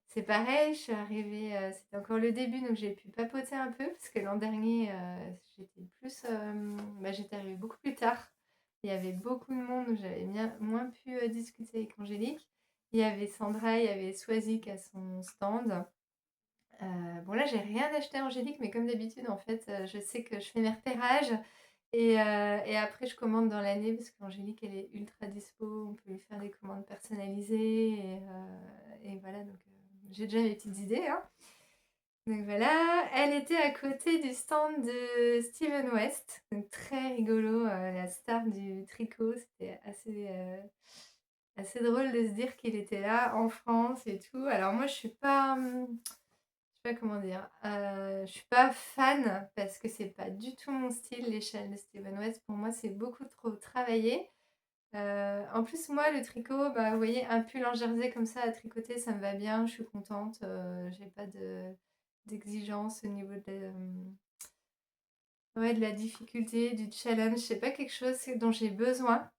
c'est pareil, je suis arrivée, c'était encore le début, donc j'ai pu papoter un peu, parce que l'an dernier, j'étais arrivée beaucoup plus tard. Il y avait beaucoup de monde, donc j'avais moins pu discuter avec Angélique. Il y avait Sandra, il y avait Swazik à son stand. Bon, là, j'ai rien acheté à Angélique, mais comme d'habitude, en fait, je sais que je fais mes repérages. Et après, je commande dans l'année parce qu'Angélique, elle est ultra dispo. On peut lui faire des commandes personnalisées. Et voilà, donc j'ai déjà mes petites idées, hein. Donc voilà, elle était à côté du stand de Steven West. Donc très rigolo, la star du tricot. C'était assez drôle de se dire qu'il était là en France et tout. Alors moi, je suis pas, je sais pas comment dire, je suis pas fan parce que c'est pas du tout mon style, les chaînes de Steven West. Pour moi, c'est beaucoup trop travaillé. En plus, moi, le tricot, bah, vous voyez, un pull en jersey comme ça à tricoter, ça me va bien, je suis contente. J'ai pas d'exigence au niveau ouais, de la difficulté, du challenge. C'est pas quelque chose dont j'ai besoin.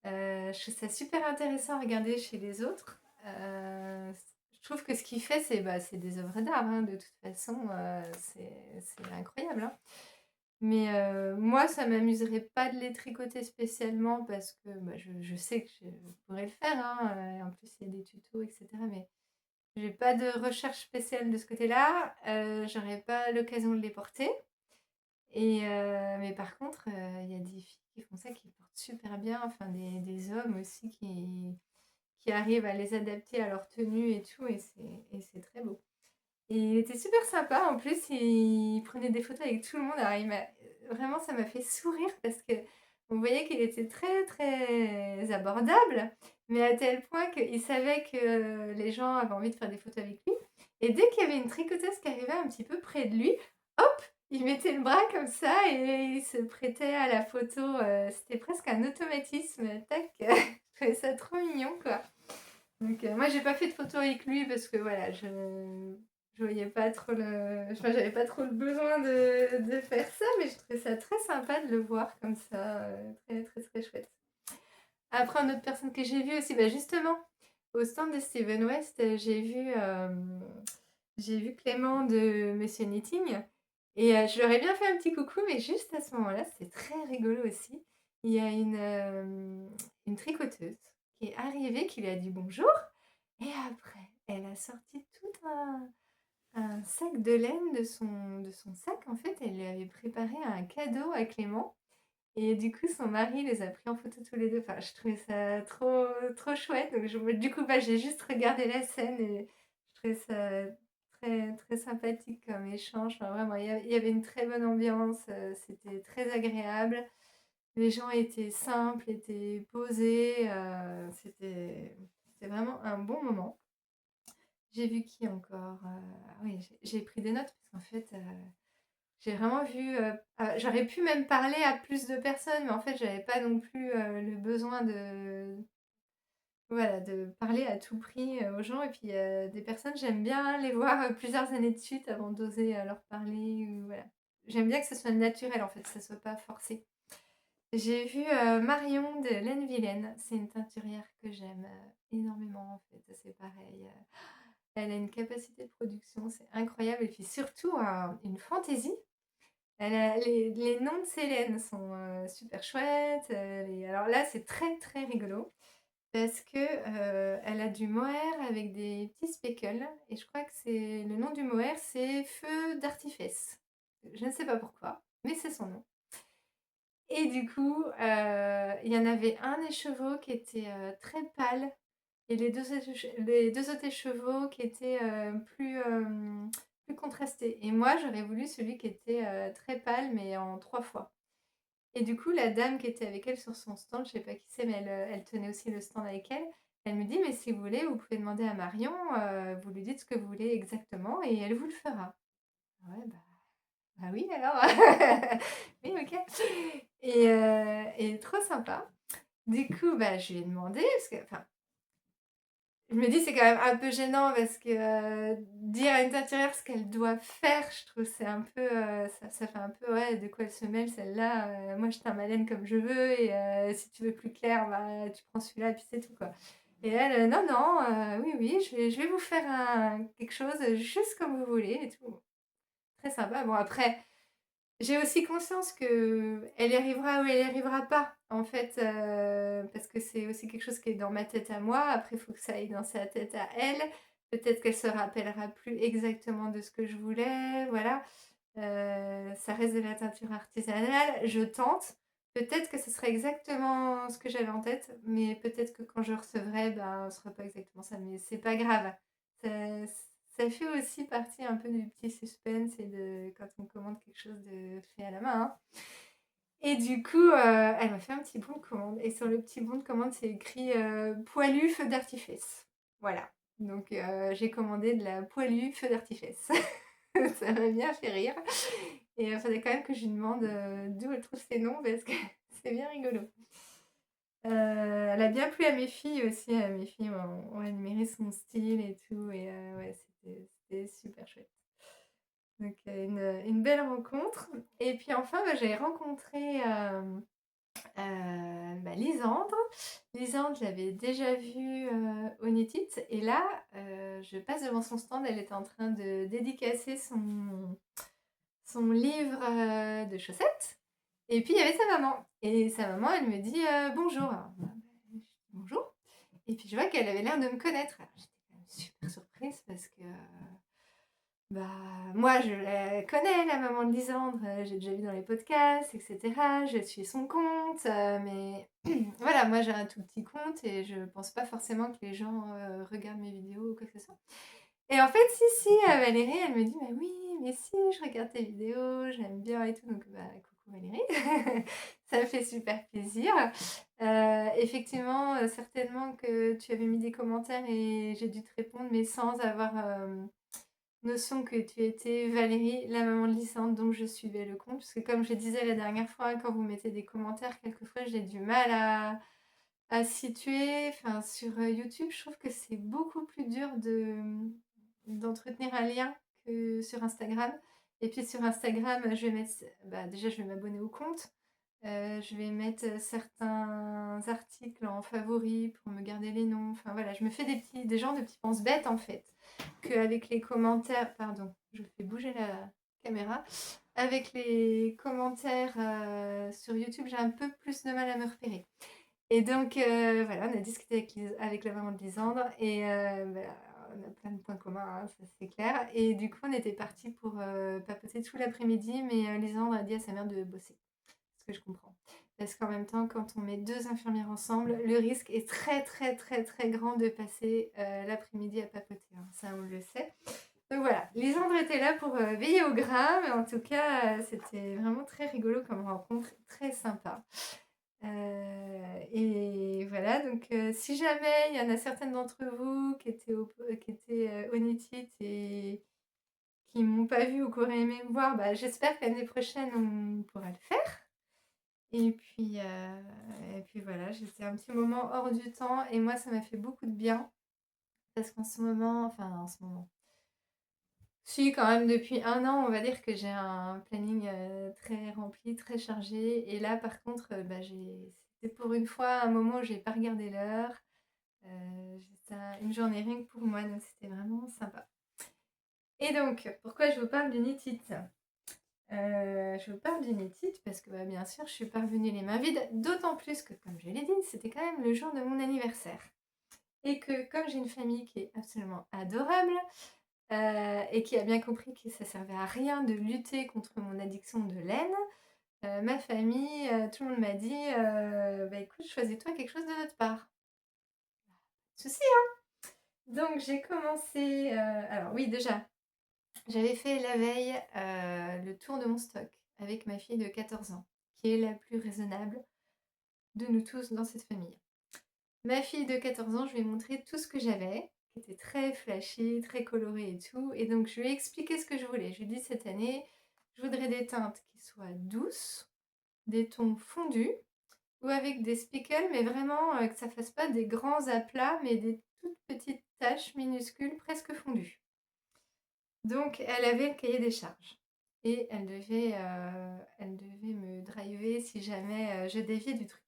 Je trouve ça super intéressant à regarder chez les autres. Je trouve que ce qu'il fait, c'est des œuvres d'art, hein, de toute façon, c'est incroyable, hein. Mais moi, ça m'amuserait pas de les tricoter spécialement parce que, bah, je sais que je pourrais le faire, hein, en plus il y a des tutos et cetera, mais j'ai pas de recherche spéciale de ce côté-là. J'aurais pas l'occasion de les porter mais par contre, il y a des filles qui font ça, qui portent super bien, enfin des hommes aussi qui arrivent à les adapter à leur tenue et tout et c'est très beau. Et il était super sympa. En plus, il prenait des photos avec tout le monde. Alors, vraiment, ça m'a fait sourire parce que on voyait qu'il était très, très abordable, mais à tel point qu'il savait que les gens avaient envie de faire des photos avec lui. Et dès qu'il y avait une tricoteuse qui arrivait un petit peu près de lui, hop, il mettait le bras comme ça et il se prêtait à la photo. C'était presque un automatisme. Tac, je trouvais ça trop mignon, quoi. Donc, moi, j'ai pas fait de photo avec lui parce que voilà, je voyais pas trop enfin, j'avais pas trop le besoin de faire ça, mais je trouvais ça très sympa de le voir comme ça, très, très, très chouette. Après, une autre personne que j'ai vue aussi, bah justement, au stand de Steven West, j'ai vu Clément de Monsieur Knitting et je leur ai bien fait un petit coucou, mais juste à ce moment-là, c'était très rigolo aussi. Il y a une tricoteuse qui est arrivée, qui lui a dit bonjour et après, elle a sorti tout un sac de laine de son sac. En fait, elle lui avait préparé un cadeau à Clément et du coup, son mari les a pris en photo tous les deux. Enfin, je trouvais ça trop, trop chouette. Donc, du coup, bah, j'ai juste regardé la scène et je trouvais ça très, très sympathique comme échange. Enfin, vraiment, il y avait une très bonne ambiance. C'était très agréable. Les gens étaient simples, étaient posés. C'était vraiment un bon moment. J'ai vu qui encore? Oui, j'ai pris des notes parce qu'en fait, j'ai vraiment vu, j'aurais pu même parler à plus de personnes, mais en fait, j'avais pas non plus, le besoin de voilà, de parler à tout prix, aux gens et puis, des personnes, j'aime bien les voir, plusieurs années de suite avant d'oser, leur parler ou voilà. J'aime bien que ce soit naturel, en fait, que ça soit pas forcé. J'ai vu, Marion de Laine Vilaine. C'est une teinturière que j'aime, énormément, en fait. C'est pareil, elle a une capacité de production, c'est incroyable et puis surtout une fantaisie. Elle a les noms de ses laines sont, super chouettes, alors là, c'est très, très rigolo parce que, elle a du mohair avec des petits speckles et je crois que c'est le nom du mohair, c'est feu d'artifice. Je ne sais pas pourquoi, mais c'est son nom et du coup, il y en avait un écheveau qui était, très pâle et les deux autres écheveaux qui étaient, plus contrastés et moi, j'aurais voulu celui qui était, très pâle mais en 3 fois et du coup, la dame qui était avec elle sur son stand, je sais pas qui c'est, mais elle tenait aussi le stand avec elle. Elle me dit: «Mais si vous voulez, vous pouvez demander à Marion, vous lui dites ce que vous voulez exactement et elle vous le fera». Ah ouais, bah oui alors. Oui, OK et trop sympa. Du coup, bah, je lui ai demandé parce que enfin je me dis: «C'est quand même un peu gênant» parce que, dire à une teinturière ce qu'elle doit faire, je trouve c'est un peu, ça fait un peu: «Ouais, de quoi elle se mêle celle-là? Moi je teins ma laine comme je veux et si tu veux plus clair, bah, tu prends celui-là et puis c'est tout, quoi». Et elle: «Non, non, oui, oui, je vais vous faire quelque chose, juste comme vous voulez et tout». Très sympa. Bon après j'ai aussi conscience qu'elle y arrivera ou elle y arrivera pas, en fait, parce que c'est aussi quelque chose qui est dans ma tête à moi. Après, il faut que ça aille dans sa tête à elle. Peut-être qu'elle se rappellera plus exactement de ce que je voulais, voilà. Ça reste de la teinture artisanale, je tente. Peut-être que ce serait exactement ce que j'avais en tête, mais peut-être que quand je recevrai, ben, ce sera pas exactement ça, mais c'est pas grave. Ça ça fait aussi partie un peu du petit suspense et de quand on commande quelque chose de fait à la main, hein. Et du coup, elle m'a fait un petit bon de commande et sur le petit bon de commande, c'est écrit, «Poilu feu d'artifice». Voilà, donc j'ai commandé de la poilue feu d'artifice. Ça m'a bien fait rire et il fallait quand même que je lui demande, d'où elle trouve ces noms parce que c'est bien rigolo. Elle a bien plu à mes filles aussi, mes filles ont admiré son style et tout et ouais, c'était super chouette. Donc une belle rencontre et puis enfin, bah, j'ai rencontré, bah, Lysandre. Lysandre, je l'avais déjà vue, au Knit et là, je passe devant son stand, elle était en train de dédicacer son livre, de chaussettes et puis il y avait sa maman et sa maman, elle me dit, «Bonjour». Alors moi, je dis: «Bonjour» et puis je vois qu'elle avait l'air de me connaître. Alors j'étais quand même super surprise parce que, bah, moi je la connais la maman de Lisandre, j'ai déjà vu dans les podcasts et cetera. Je suis son compte, mais voilà, moi j'ai un tout petit compte et je pense pas forcément que les gens, regardent mes vidéos ou quoi que ce soit. Et en fait, si, Valérie, elle me dit: «Mais oui, mais si, je regarde tes vidéos, j'aime bien et tout», donc bah, coucou Valérie, ça me fait super plaisir. Effectivement, certainement que tu avais mis des commentaires et j'ai dû te répondre, mais sans avoir, notion que tu étais Valérie, la maman de Lysandre, donc je suivais le compte. Parce que comme je disais la dernière fois, quand vous mettez des commentaires, quelquefois j'ai du mal à situer. Enfin, sur YouTube, je trouve que c'est beaucoup plus dur d'entretenir un lien que sur Instagram. Et puis sur Instagram, je vais mettre, bah, déjà, je vais m'abonner au compte. Je vais mettre certains articles en favoris pour me garder les noms. Enfin voilà, je me fais des genres de petits pense-bêtes en fait. Qu'avec les commentaires, pardon, je fais bouger la caméra. Avec les commentaires sur YouTube, j'ai un peu plus de mal à me repérer. Et donc, voilà, on a discuté avec la maman de Lisandre et bah, on a plein de points communs, hein, ça c'est clair. Et du coup, on était partis pour papoter tout l'après-midi, mais Lisandre a dit à sa mère de bosser, ce que je comprends. Parce qu'en même temps, quand on met deux infirmières ensemble, le risque est très, très, très, très grand de passer l'après-midi à papoter, hein. Ça, on le sait. Donc voilà, Lisandre était là pour veiller au grain, mais en tout cas, c'était vraiment très rigolo comme rencontre, très sympa. Et voilà, donc si jamais il y en a certaines d'entre vous qui étaient honnêtites et qui m'ont pas vu ou qui auraient aimé me voir, bah, j'espère que l'année prochaine, on pourra le faire. Et puis voilà, j'étais un petit moment hors du temps et moi, ça m'a fait beaucoup de bien parce qu'en ce moment, enfin en ce moment, si quand même depuis un an, on va dire que j'ai un planning très rempli, très chargé. Et là, par contre, bah, c'était pour une fois un moment où j'ai pas regardé l'heure. C'était une journée rien que pour moi, donc c'était vraiment sympa. Et donc, pourquoi je vous parle du Knit-It Je vous parle du Knit-It parce que bah, bien sûr, je suis parvenue les mains vides, d'autant plus que, comme je l'ai dit, c'était quand même le jour de mon anniversaire. Et que comme j'ai une famille qui est absolument adorable, et qui a bien compris que ça servait à rien de lutter contre mon addiction de laine, ma famille, tout le monde m'a dit, «Bah écoute, choisis-toi quelque chose de notre part». Souci, hein? Donc j'ai commencé, alors oui déjà, j'avais fait la veille, le tour de mon stock avec ma fille de 14 ans, qui est la plus raisonnable de nous tous dans cette famille. Ma fille de 14 ans, je lui ai montré tout ce que j'avais, qui était très flashy, très coloré et tout. Et donc, je lui ai expliqué ce que je voulais. Je lui ai dit cette année, je voudrais des teintes qui soient douces, des tons fondus, ou avec des speckles, mais vraiment que ça fasse pas des grands aplats, mais des toutes petites taches minuscules, presque fondues. Donc, elle avait le cahier des charges. Et elle devait me driver si jamais je déviais du truc.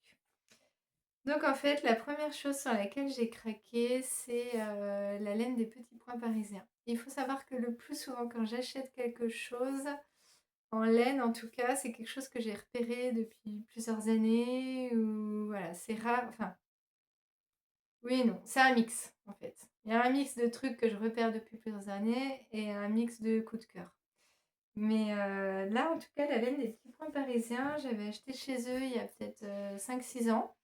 Donc en fait, la première chose sur laquelle j'ai craqué, c'est la laine des petits pois parisiens. Il faut savoir que le plus souvent, quand j'achète quelque chose, en laine en tout cas, c'est quelque chose que j'ai repéré depuis plusieurs années, ou voilà, c'est rare. Enfin, oui et non, c'est un mix en fait. Il y a un mix de trucs que je repère depuis plusieurs années et un mix de coups de cœur. Mais là, en tout cas, la laine des petits pois parisiens, j'avais acheté chez eux il y a peut-être 5-6 ans.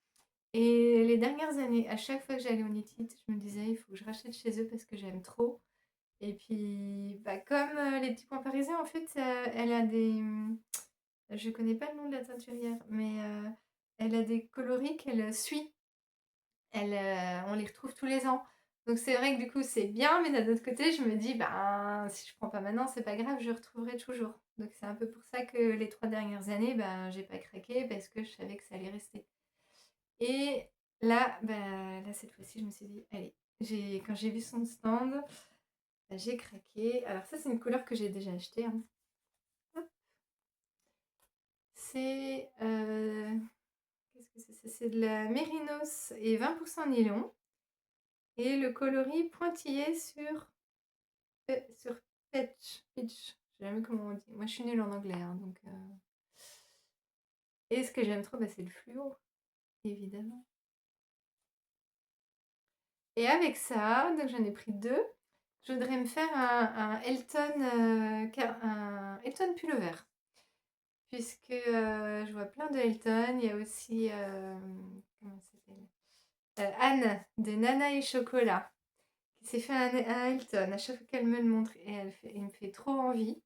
Et les dernières années, à chaque fois que j'allais au Knit-It, je me disais, il faut que je rachète chez eux parce que j'aime trop. Et puis, bah, comme les petits pois parisiens, en fait, elle a des... Je connais pas le nom de la teinturière, mais elle a des coloris qu'elle suit. On les retrouve tous les ans. Donc c'est vrai que du coup, c'est bien, mais d'un autre côté, je me dis, bah, si je prends pas maintenant, c'est pas grave, je retrouverai toujours. Donc c'est un peu pour ça que les 3 dernières années, ben, j'ai pas craqué parce que je savais que ça allait rester. Et là, bah, là, cette fois-ci, je me suis dit, allez, quand j'ai vu son stand, bah, j'ai craqué. Alors ça, c'est une couleur que j'ai déjà achetée, hein. C'est, qu'est-ce que c'est ça? C'est de la mérinos et 20% nylon. Et le coloris pointillé sur Peach. sais jamais comment on dit. Moi, je suis nulle en anglais, hein, donc et ce que j'aime trop, bah, c'est le fluo, évidemment. Et avec ça, donc j'en ai pris 2. Je voudrais me faire un Elton, un Elton pullover. Puisque je vois plein de Elton. Il y a aussi, comment elle s'appelle? Anne de Nana et Chocolat, qui s'est fait un Elton. À chaque fois qu'elle me le montre, et il me fait trop envie.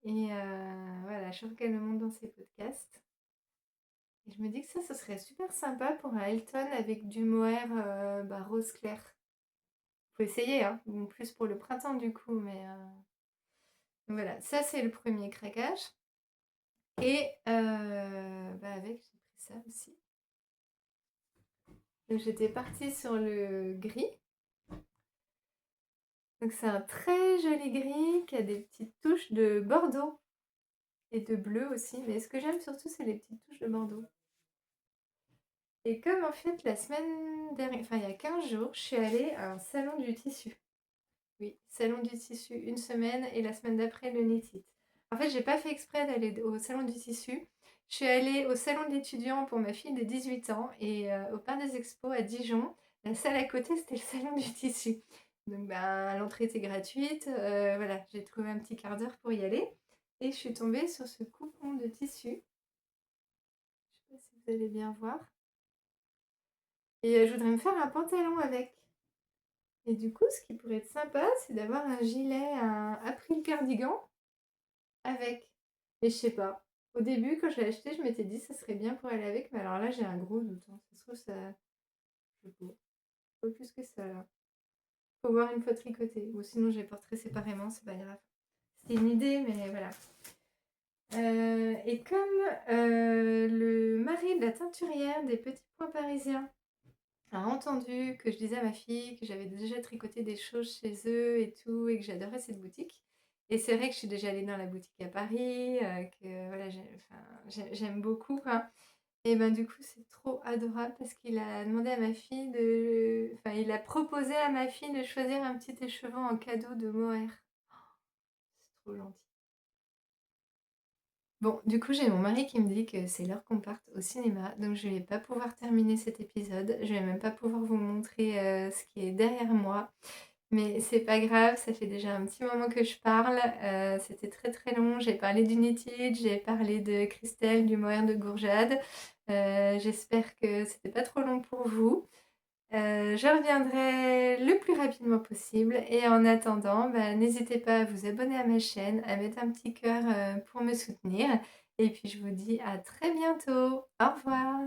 Et voilà, à chaque fois qu'elle me montre dans ses podcasts. Et je me dis que ça serait super sympa pour un Elton avec du mohair rose clair. Faut essayer, hein. Bon, plus pour le printemps du coup, mais voilà, ça c'est le premier craquage. Et avec, j'ai pris ça aussi. Donc j'étais partie sur le gris. Donc c'est un très joli gris qui a des petites touches de bordeaux et de bleu aussi. Mais ce que j'aime surtout, c'est les petites touches de bordeaux. Et comme en fait la semaine dernière, enfin il y a 15 jours, je suis allée à un salon du tissu. Oui, salon du tissu une semaine et la semaine d'après le Knit It. En fait, j'ai pas fait exprès d'aller au salon du tissu. Je suis allée au salon de l'étudiant pour ma fille de 18 ans et au Parc des Expos à Dijon. La salle à côté, c'était le salon du tissu. Donc l'entrée était gratuite. Voilà, j'ai trouvé un petit quart d'heure pour y aller. Et je suis tombée sur ce coupon de tissu. Je sais pas si vous allez bien voir. Et je voudrais me faire un pantalon avec. Et du coup, ce qui pourrait être sympa, c'est d'avoir un gilet, un april cardigan avec. Et je sais pas. Au début, quand je l'ai acheté, je m'étais dit ça serait bien pour aller avec, mais alors là, j'ai un gros doute, hein. Ça se trouve, ça. Je sais pas plus que ça, là. Faut voir une fois tricoter. Ou sinon, je les porterai séparément, c'est pas grave. C'est une idée, mais voilà. Et comme le mari de la teinturière des Petits Pois Parisiens a entendu que je disais à ma fille que j'avais déjà tricoté des choses chez eux et tout, et que j'adorais cette boutique. Et c'est vrai que je suis déjà allée dans la boutique à Paris, que voilà, j'aime beaucoup, quoi. Et ben du coup, c'est trop adorable parce qu'il a demandé à ma fille de... Enfin, il a proposé à ma fille de choisir un petit écheveau en cadeau de Mohair. C'est trop gentil. Bon, du coup, j'ai mon mari qui me dit que c'est l'heure qu'on parte au cinéma, donc je vais pas pouvoir terminer cet épisode. Je vais même pas pouvoir vous montrer ce qui est derrière moi. Mais c'est pas grave, ça fait déjà un petit moment que je parle. C'était très très long. J'ai parlé du Knitted, j'ai parlé de Christelle, du mohair de Gourjade. J'espère que c'était pas trop long pour vous. Je reviendrai le plus rapidement possible. Et en attendant, n'hésitez pas à vous abonner à ma chaîne, à mettre un petit cœur pour me soutenir. Et puis je vous dis à très bientôt. Au revoir.